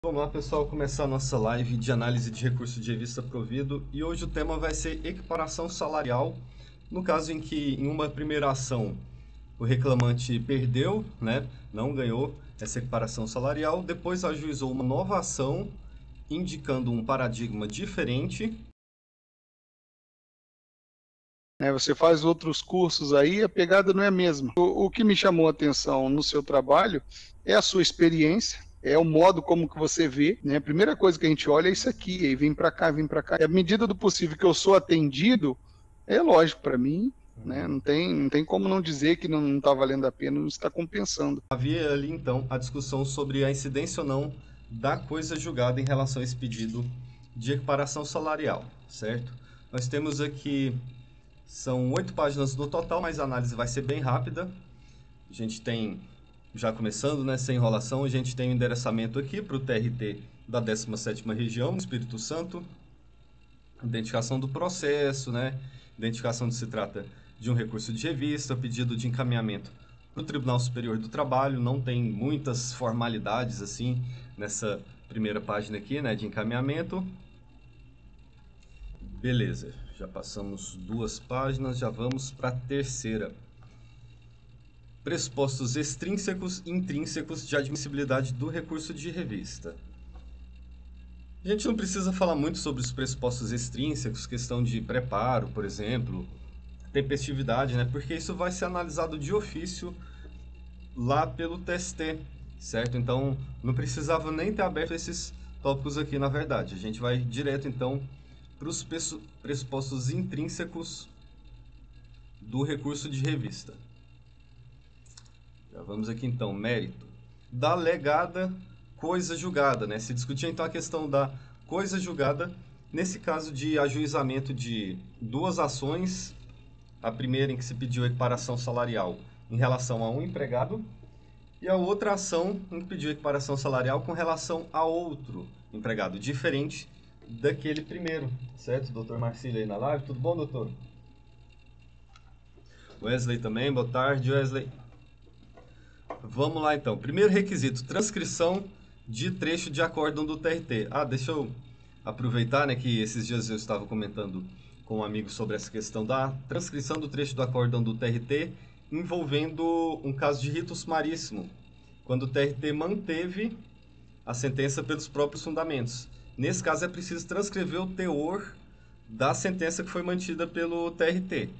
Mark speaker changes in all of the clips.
Speaker 1: Vamos lá, pessoal, começar a nossa live de análise de recurso de revista provido, e hoje o tema vai ser equiparação salarial, no caso em que em uma primeira ação o reclamante perdeu, né, não ganhou essa equiparação salarial, depois ajuizou uma nova ação indicando um paradigma diferente.
Speaker 2: Você faz outros cursos aí, a pegada não é a mesma. O que me chamou a atenção no seu trabalho é a sua experiência, é o modo como que você vê, né? A primeira coisa que a gente olha é isso aqui, aí vem para cá, vem para cá. E à medida do possível que eu sou atendido, é lógico para mim, né? Não tem como não dizer que não está valendo a pena, não está compensando.
Speaker 1: Havia ali então a discussão sobre a incidência ou não da coisa julgada em relação a esse pedido de equiparação salarial, certo? Nós temos aqui, são 8 páginas no total, mas a análise vai ser bem rápida. A gente tem, já começando, né, sem enrolação, a gente tem o endereçamento aqui para o TRT da 17ª Região, Espírito Santo, identificação do processo, né, identificação de se trata de um recurso de revista, pedido de encaminhamento para o Tribunal Superior do Trabalho, não tem muitas formalidades assim nessa primeira página aqui, né, de encaminhamento. Beleza, já passamos 2 páginas, já vamos para a terceira. Pressupostos extrínsecos e intrínsecos de admissibilidade do recurso de revista. A gente não precisa falar muito sobre os pressupostos extrínsecos, questão de preparo, por exemplo, tempestividade, né? Porque isso vai ser analisado de ofício lá pelo TST, certo? Então, não precisava nem ter aberto esses tópicos aqui, na verdade. A gente vai direto, então, para os pressupostos intrínsecos do recurso de revista. Já vamos aqui, então, mérito da alegada coisa julgada, né? Se discutia, então, a questão da coisa julgada, nesse caso de ajuizamento de 2 ações, a primeira em que se pediu equiparação salarial em relação a um empregado, e a outra ação em que pediu equiparação salarial com relação a outro empregado, diferente daquele primeiro, certo? Doutor Marcílio aí na live, tudo bom, doutor? Wesley também, boa tarde, Wesley. Vamos lá, então. Primeiro requisito, transcrição de trecho de acórdão do TRT. Deixa eu aproveitar, né, que esses dias eu estava comentando com um amigo sobre essa questão da transcrição do trecho do acórdão do TRT envolvendo um caso de rito sumaríssimo, quando o TRT manteve a sentença pelos próprios fundamentos. Nesse caso é preciso transcrever o teor da sentença que foi mantida pelo TRT,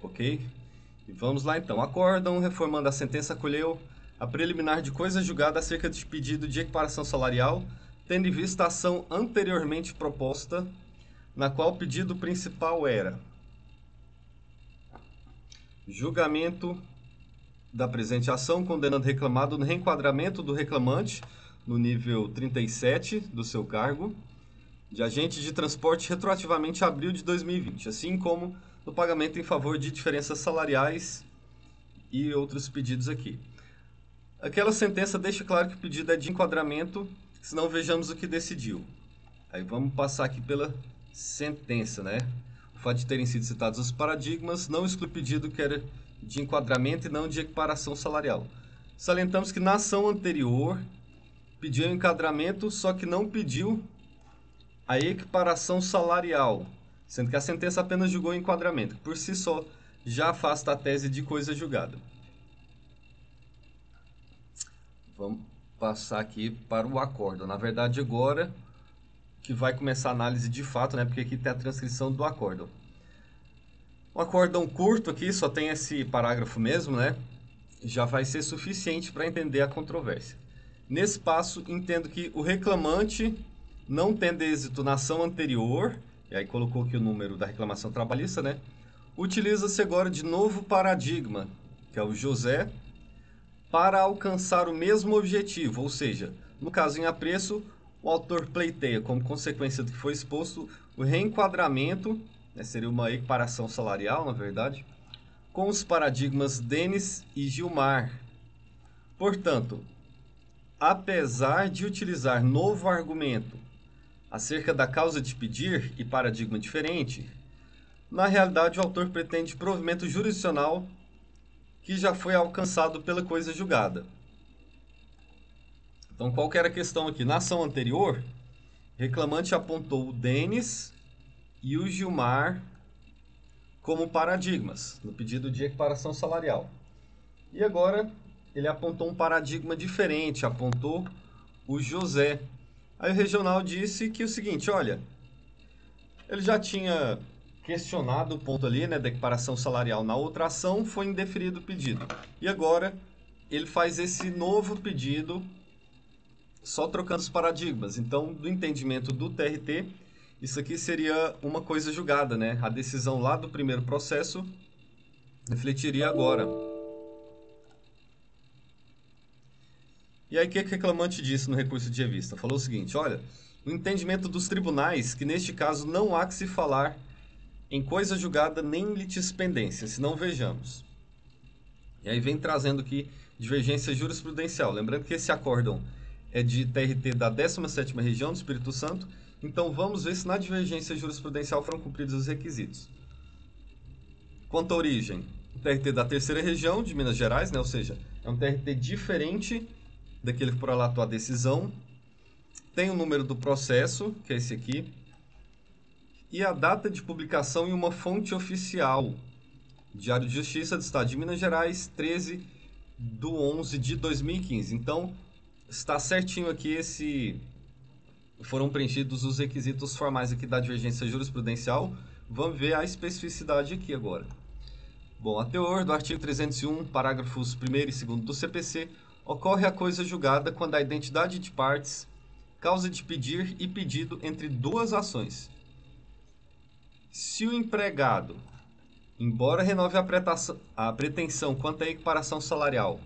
Speaker 1: ok? E vamos lá então. Acórdão reformando a sentença acolheu a preliminar de coisa julgada acerca de pedido de equiparação salarial, tendo em vista a ação anteriormente proposta, na qual o pedido principal era julgamento da presente ação, condenando o reclamado no reenquadramento do reclamante, no nível 37 do seu cargo, de agente de transporte retroativamente a abril de 2020, assim como no pagamento em favor de diferenças salariais e outros pedidos aqui. Aquela sentença deixa claro que o pedido é de enquadramento, senão vejamos o que decidiu. Aí vamos passar aqui pela sentença, né? O fato de terem sido citados os paradigmas não exclui o pedido que era de enquadramento e não de equiparação salarial. Salientamos que na ação anterior pediu enquadramento, só que não pediu a equiparação salarial, sendo que a sentença apenas julgou o enquadramento, que por si só já afasta a tese de coisa julgada. Vamos passar aqui para o acórdão. Na verdade, agora que vai começar a análise de fato, né? Porque aqui tem a transcrição do acórdão. Um acórdão curto aqui, só tem esse parágrafo mesmo, né? Já vai ser suficiente para entender a controvérsia. Nesse passo, entendo que o reclamante, não tendo êxito na ação anterior, e aí colocou aqui o número da reclamação trabalhista, né? Utiliza-se agora de novo paradigma, que é o José, para alcançar o mesmo objetivo, ou seja, no caso em apreço, o autor pleiteia, como consequência do que foi exposto, o reenquadramento, né, seria uma equiparação salarial, na verdade, com os paradigmas Denis e Gilmar. Portanto, apesar de utilizar novo argumento acerca da causa de pedir e paradigma diferente, na realidade o autor pretende provimento jurisdicional que já foi alcançado pela coisa julgada. Então, qual que era a questão aqui? Na ação anterior, reclamante apontou o Denis e o Gilmar como paradigmas no pedido de equiparação salarial. E agora ele apontou um paradigma diferente, apontou o José. Aí o regional disse que o seguinte, olha, ele já tinha questionado o ponto ali, né, da equiparação salarial na outra ação, foi indeferido o pedido. E agora ele faz esse novo pedido só trocando os paradigmas. Então, do entendimento do TRT, isso aqui seria uma coisa julgada, né? A decisão lá do primeiro processo refletiria agora. E aí, o que o reclamante disse no recurso de revista? Falou o seguinte, olha, o entendimento dos tribunais, que neste caso não há que se falar em coisa julgada nem em litispendência, se não vejamos. E aí vem trazendo aqui divergência jurisprudencial. Lembrando que esse acórdão é de TRT da 17ª Região do Espírito Santo, então vamos ver se na divergência jurisprudencial foram cumpridos os requisitos. Quanto à origem, o TRT da 3ª Região de Minas Gerais, né? Ou seja, é um TRT diferente daquele que prolatou a decisão. Tem o número do processo, que é esse aqui, e a data de publicação em uma fonte oficial. Diário de Justiça do Estado de Minas Gerais, 13/11/2015. Então, está certinho aqui foram preenchidos os requisitos formais aqui da divergência jurisprudencial. Vamos ver a especificidade aqui agora. Bom, a teor do artigo 301, parágrafos 1º e 2º do CPC, ocorre a coisa julgada quando a identidade de partes, causa de pedir e pedido entre duas ações. Se o empregado, embora renove a pretensão quanto à equiparação salarial,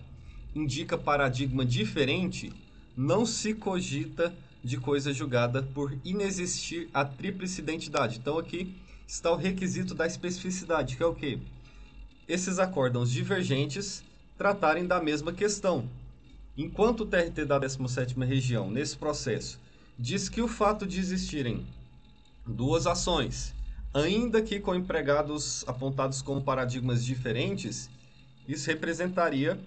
Speaker 1: indica paradigma diferente, não se cogita de coisa julgada por inexistir a tríplice identidade. Então aqui está o requisito da especificidade, que é o quê? Esses acórdãos divergentes tratarem da mesma questão. Enquanto o TRT da 17ª Região, nesse processo, diz que o fato de existirem duas ações, ainda que com empregados apontados como paradigmas diferentes, isso representaria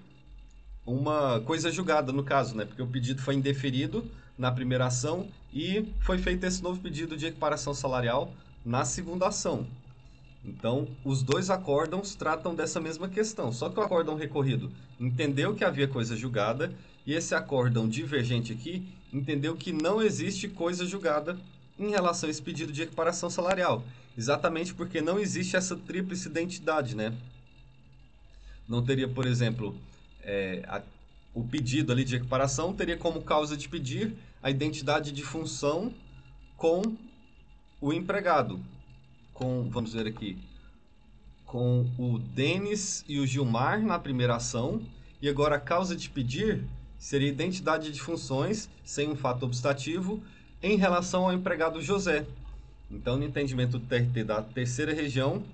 Speaker 1: uma coisa julgada no caso, né? Porque o pedido foi indeferido na primeira ação e foi feito esse novo pedido de equiparação salarial na segunda ação. Então, os dois acórdãos tratam dessa mesma questão, só que o acórdão recorrido entendeu que havia coisa julgada e esse acórdão divergente aqui entendeu que não existe coisa julgada em relação a esse pedido de equiparação salarial, exatamente porque não existe essa tríplice identidade, né? Não teria, por exemplo, o pedido ali de equiparação teria como causa de pedir a identidade de função com o empregado, vamos ver aqui, com o Denis e o Gilmar na primeira ação, e agora a causa de pedir seria identidade de funções sem um fato obstativo em relação ao empregado José. Então, no entendimento do TRT da 3ª Região,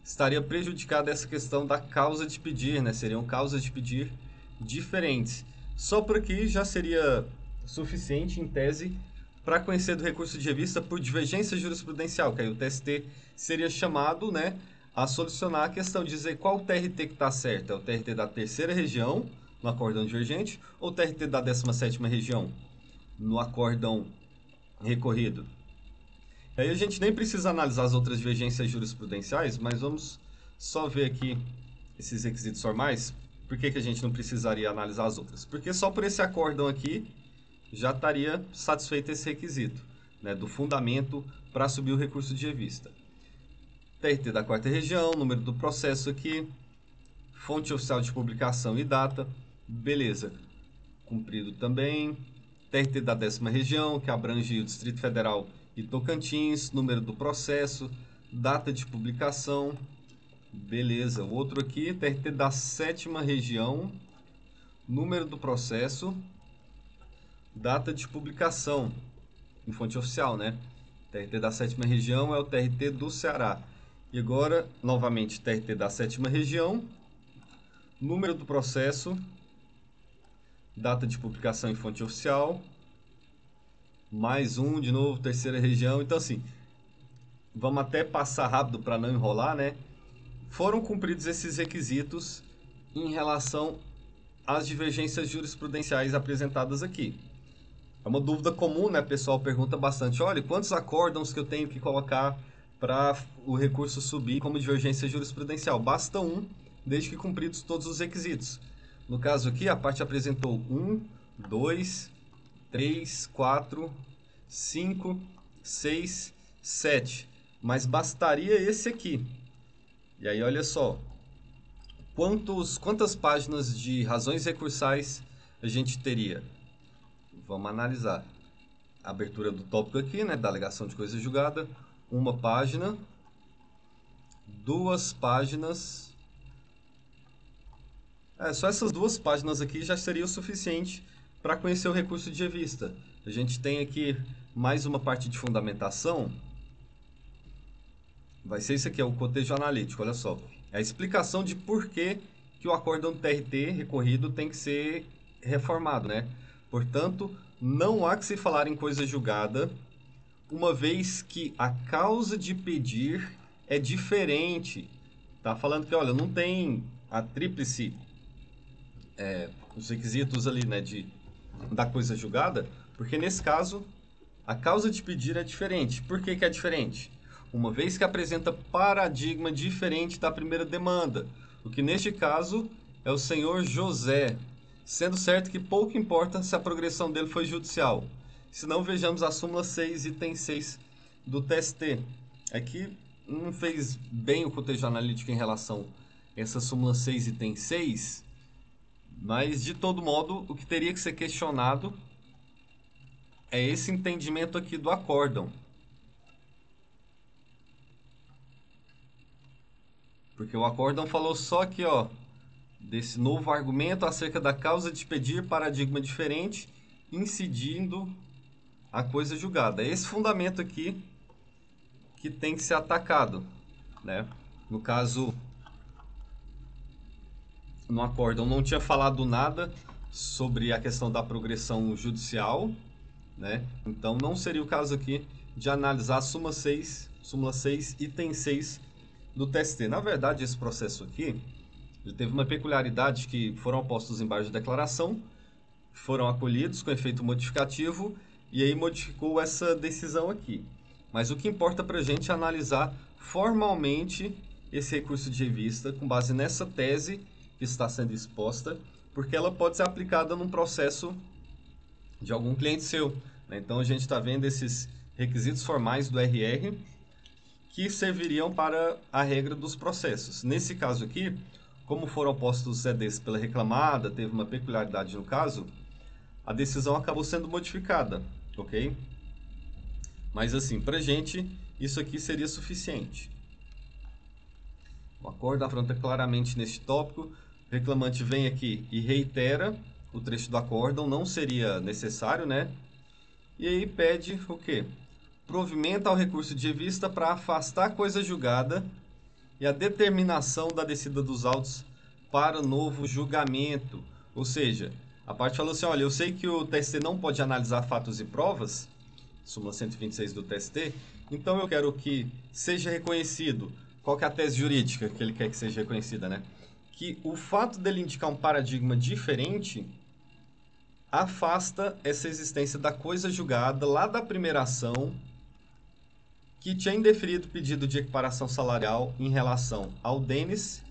Speaker 1: estaria prejudicada essa questão da causa de pedir, né? Seriam causas de pedir diferentes. Só por aqui já seria suficiente, em tese, para conhecer do recurso de revista por divergência jurisprudencial, que aí o TST seria chamado, né, a solucionar a questão de dizer qual TRT que está certo. É o TRT da 3ª Região, no acórdão divergente, ou o TRT da 17ª Região, no acórdão recorrido. Aí a gente nem precisa analisar as outras divergências jurisprudenciais, mas vamos só ver aqui esses requisitos formais. Por que a gente não precisaria analisar as outras? Porque só por esse acórdão aqui já estaria satisfeito esse requisito, né, do fundamento para subir o recurso de revista. TRT da 4ª Região, número do processo aqui, fonte oficial de publicação e data, beleza, cumprido também. TRT da 10ª Região, que abrange o Distrito Federal e Tocantins, número do processo, data de publicação, beleza. O outro aqui, TRT da 7ª Região, número do processo, data de publicação, em fonte oficial, né? TRT da 7ª Região é o TRT do Ceará. E agora, novamente, TRT da 7ª Região, número do processo, data de publicação em fonte oficial, mais um, de novo, 3ª Região. Então, assim, vamos até passar rápido para não enrolar, né? Foram cumpridos esses requisitos em relação as divergências jurisprudenciais apresentadas aqui. É uma dúvida comum, né? O pessoal pergunta bastante, olha, quantos acórdãos que eu tenho que colocar para o recurso subir como divergência jurisprudencial? Basta um, desde que cumpridos todos os requisitos. No caso aqui, a parte apresentou 1, 2, 3, 4, 5, 6, 7. Mas bastaria esse aqui. E aí, olha só. Quantas páginas de razões recursais a gente teria? Vamos analisar. A abertura do tópico aqui, né, da alegação de coisa julgada. Uma página. 2 páginas. Só essas 2 páginas aqui já seria o suficiente para conhecer o recurso de revista. A gente tem aqui mais uma parte de fundamentação. Vai ser isso aqui, é o cotejo analítico, olha só. É a explicação de por que o acórdão do TRT recorrido tem que ser reformado, né? Portanto, não há que se falar em coisa julgada, uma vez que a causa de pedir é diferente. Tá falando que, olha, não tem a tríplice, os requisitos ali, né, da coisa julgada, porque nesse caso, a causa de pedir é diferente. Por que é diferente? Uma vez que apresenta paradigma diferente da primeira demanda, o que neste caso é o senhor José, sendo certo que pouco importa se a progressão dele foi judicial. Se não, vejamos a súmula 6, item 6 do TST. Aqui não fez bem o cotejo analítico em relação a essa súmula 6, item 6, mas de todo modo o que teria que ser questionado é esse entendimento aqui do acórdão. Porque o acórdão falou só aqui, ó, desse novo argumento acerca da causa de pedir paradigma diferente, incidindo a coisa julgada. É esse fundamento aqui que tem que ser atacado, né? No caso, no acórdão não tinha falado nada sobre a questão da progressão judicial, né? Então não seria o caso aqui de analisar a súmula 6, item 6 do TST. Na verdade, esse processo aqui ele teve uma peculiaridade que foram postos embaixo de declaração, foram acolhidos com efeito modificativo e aí modificou essa decisão aqui. Mas o que importa para a gente é analisar formalmente esse recurso de revista com base nessa tese que está sendo exposta, porque ela pode ser aplicada num processo de algum cliente seu, né? Então a gente está vendo esses requisitos formais do RR que serviriam para a regra dos processos. Nesse caso aqui, como foram postos os CDs pela reclamada, teve uma peculiaridade no caso, a decisão acabou sendo modificada, ok? Mas assim, para a gente, isso aqui seria suficiente. O acordo afronta claramente neste tópico, o reclamante vem aqui e reitera o trecho do acórdão, não seria necessário, né? E aí pede o quê? Provimento ao recurso de revista para afastar a coisa julgada e a determinação da descida dos autos para novo julgamento. Ou seja, a parte falou assim, olha, eu sei que o TST não pode analisar fatos e provas, súmula 126 do TST, então eu quero que seja reconhecido, qual que é a tese jurídica que ele quer que seja reconhecida, né? Que o fato dele indicar um paradigma diferente afasta essa existência da coisa julgada lá da primeira ação que tinha indeferido pedido de equiparação salarial em relação ao Denis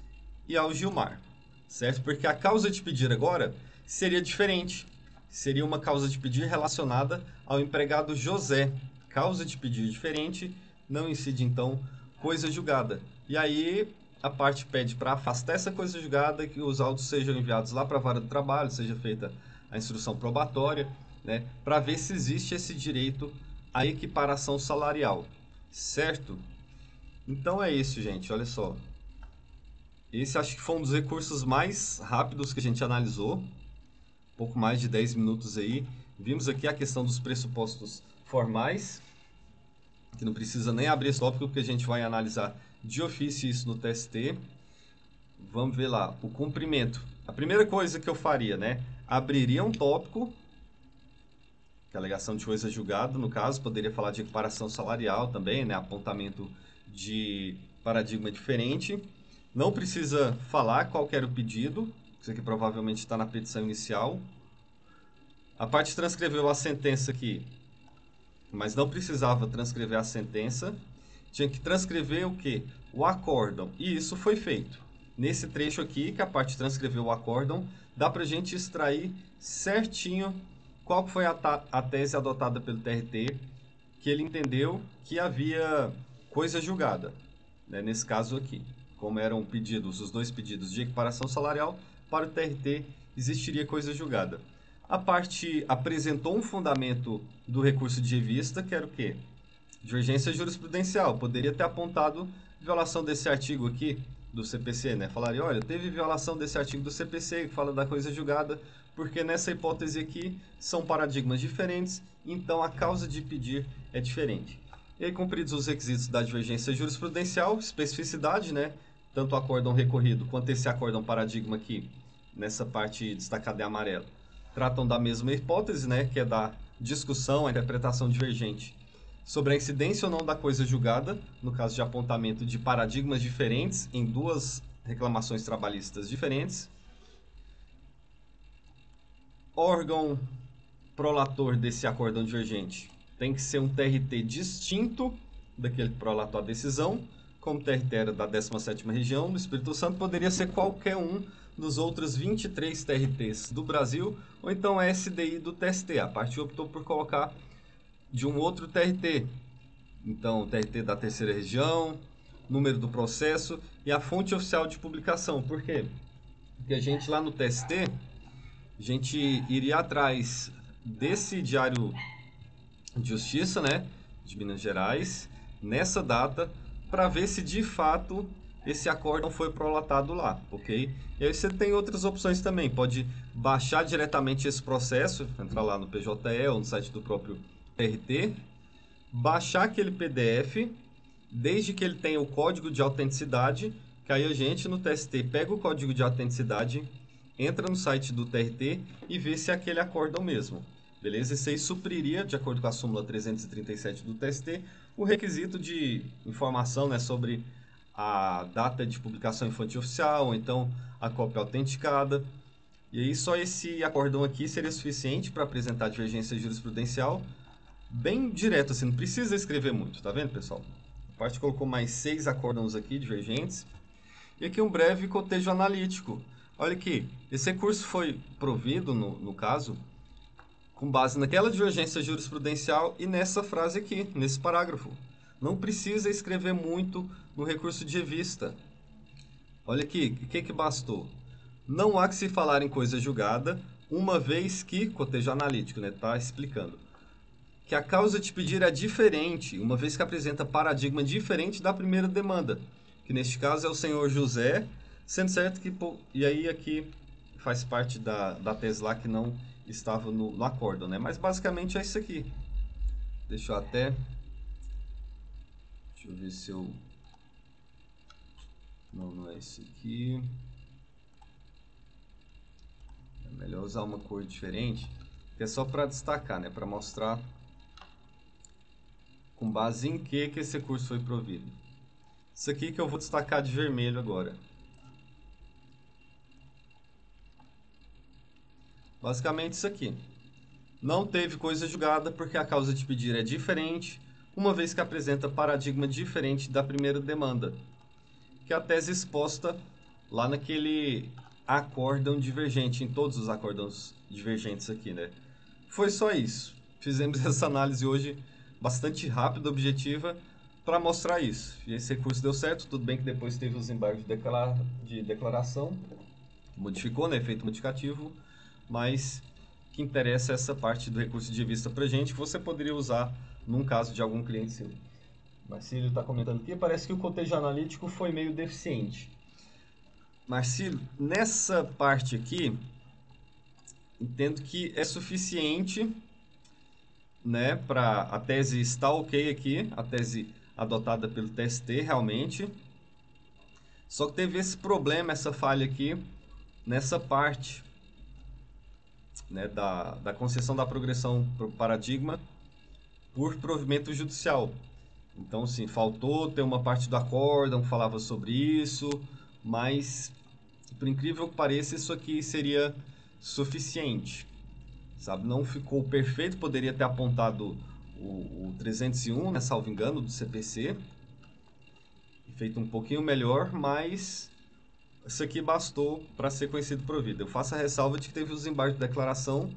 Speaker 1: e ao Gilmar, certo? Porque a causa de pedir agora seria diferente. Seria uma causa de pedir relacionada ao empregado José. Causa de pedir diferente, não incide então coisa julgada. E aí a parte pede para afastar essa coisa julgada, que os autos sejam enviados lá para a vara do trabalho, seja feita a instrução probatória, né, para ver se existe esse direito à equiparação salarial. Certo? Então é isso, gente. Olha só. Esse acho que foi um dos recursos mais rápidos que a gente analisou. Pouco mais de 10 minutos aí. Vimos aqui a questão dos pressupostos formais, que não precisa nem abrir esse tópico, porque a gente vai analisar de ofício isso no TST. Vamos ver lá. O cumprimento. A primeira coisa que eu faria, né? Abriria um tópico, que é a alegação de coisa julgada, no caso, poderia falar de equiparação salarial também, né? Apontamento de paradigma diferente. Não precisa falar qual que era o pedido, Isso aqui provavelmente está na petição inicial. A parte transcreveu a sentença aqui, mas não precisava transcrever a sentença. Tinha que transcrever o quê? O acórdão. E isso foi feito. Nesse trecho aqui, que a parte transcreveu o acórdão, dá para a gente extrair certinho qual foi a tese adotada pelo TRT, que ele entendeu que havia coisa julgada, né? Nesse caso aqui. Como eram pedidos, os dois pedidos de equiparação salarial, para o TRT existiria coisa julgada. A parte apresentou um fundamento do recurso de revista, que era o quê? Divergência jurisprudencial. Poderia ter apontado violação desse artigo aqui do CPC, né? Falaria, olha, teve violação desse artigo do CPC que fala da coisa julgada, porque nessa hipótese aqui são paradigmas diferentes, então a causa de pedir é diferente. E aí, cumpridos os requisitos da divergência jurisprudencial, especificidade, né? Tanto o acórdão recorrido quanto esse acórdão paradigma aqui, nessa parte destacada em amarelo, tratam da mesma hipótese, né? Que é da discussão, a interpretação divergente sobre a incidência ou não da coisa julgada, no caso de apontamento de paradigmas diferentes em duas reclamações trabalhistas diferentes. Órgão prolator desse acórdão divergente tem que ser um TRT distinto daquele que prolatou a decisão. Como o TRT era da 17ª região, no Espírito Santo, poderia ser qualquer um dos outros 23 TRTs do Brasil, ou então a SDI do TST. A parte optou por colocar de um outro TRT. Então, o TRT da 3ª região, número do processo e a fonte oficial de publicação. Por quê? Porque a gente lá no TST, a gente iria atrás desse Diário de Justiça, né, de Minas Gerais, nessa data, para ver se de fato esse acórdão foi prolatado lá, ok? E aí você tem outras opções também, pode baixar diretamente esse processo, entrar lá no PJE ou no site do próprio TRT, baixar aquele PDF, desde que ele tenha o código de autenticidade, que aí a gente no TST pega o código de autenticidade, entra no site do TRT e vê se é aquele acórdão mesmo. Beleza? Isso aí supriria, de acordo com a súmula 337 do TST, o requisito de informação, né, sobre a data de publicação em fonte oficial, ou então a cópia autenticada. E aí só esse acórdão aqui seria suficiente para apresentar a divergência jurisprudencial bem direto, assim, não precisa escrever muito, tá vendo, pessoal? A parte colocou mais 6 acórdãos aqui divergentes. E aqui um breve cotejo analítico. Olha aqui, esse recurso foi provido, no caso, com base naquela divergência jurisprudencial e nessa frase aqui, nesse parágrafo. Não precisa escrever muito no recurso de revista. Olha aqui, o que bastou? Não há que se falar em coisa julgada, uma vez que, cotejo analítico, né, tá explicando, que a causa de pedir é diferente, uma vez que apresenta paradigma diferente da primeira demanda, que neste caso é o senhor José, sendo certo que, e aí aqui faz parte da tese lá que não estava no acórdão, né? Mas basicamente é isso aqui. Deixa eu ver se eu... Não é esse aqui. É melhor usar uma cor diferente, que é só para destacar, né? Para mostrar com base em que esse recurso foi provido. Isso aqui que eu vou destacar de vermelho agora. Basicamente isso aqui. Não teve coisa julgada porque a causa de pedir é diferente, uma vez que apresenta paradigma diferente da primeira demanda, que é a tese exposta lá naquele acórdão divergente, em todos os acórdãos divergentes aqui, né? Foi só isso. Fizemos essa análise hoje bastante rápida, objetiva, para mostrar isso. E esse recurso deu certo, tudo bem que depois teve os embargos de declaração, modificou, né, efeito modificativo, mas o que interessa é essa parte do recurso de revista para gente, que você poderia usar num caso de algum cliente seu. Marcílio está comentando aqui, parece que o cotejo analítico foi meio deficiente. Marcílio, nessa parte aqui, entendo que é suficiente, né, para a tese está ok aqui, a tese adotada pelo TST realmente. Só que teve esse problema, essa falha aqui, nessa parte, né, da concessão da progressão para o paradigma por provimento judicial. Então, sim, faltou ter uma parte do acórdão que falava sobre isso, mas Por incrível que pareça, isso aqui seria suficiente, sabe? Não ficou perfeito, poderia ter apontado o 301, né, salvo engano, do CPC, feito um pouquinho melhor, mas isso aqui bastou para ser conhecido por vida. Eu faço a ressalva de que teve os embargos de declaração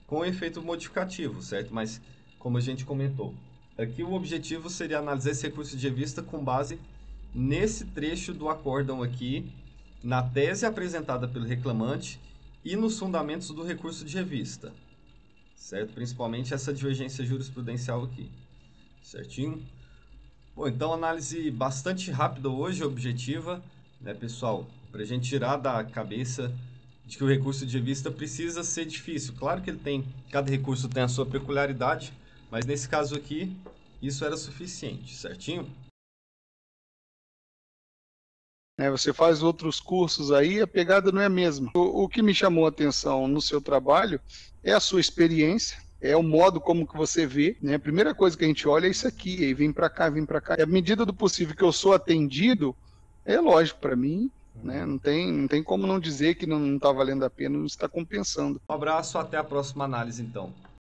Speaker 1: com efeito modificativo, certo? Mas, como a gente comentou, aqui o objetivo seria analisar esse recurso de revista com base nesse trecho do acórdão aqui, na tese apresentada pelo reclamante e nos fundamentos do recurso de revista, certo? Principalmente essa divergência jurisprudencial aqui, certinho? Bom, então análise bastante rápida hoje, objetiva, né, pessoal? Para a gente tirar da cabeça de que o recurso de revista precisa ser difícil. Claro que cada recurso tem a sua peculiaridade, mas nesse caso aqui, isso era suficiente, certinho?
Speaker 2: Você faz outros cursos aí, a pegada não é a mesma. O que me chamou a atenção no seu trabalho é a sua experiência, é o modo como que você vê, né? A primeira coisa que a gente olha é isso aqui, aí vem para cá, vem para cá. E à medida do possível que eu sou atendido, é lógico para mim, né? Não tem como não dizer que não está valendo a pena, não está compensando.
Speaker 1: Um abraço, até a próxima análise então.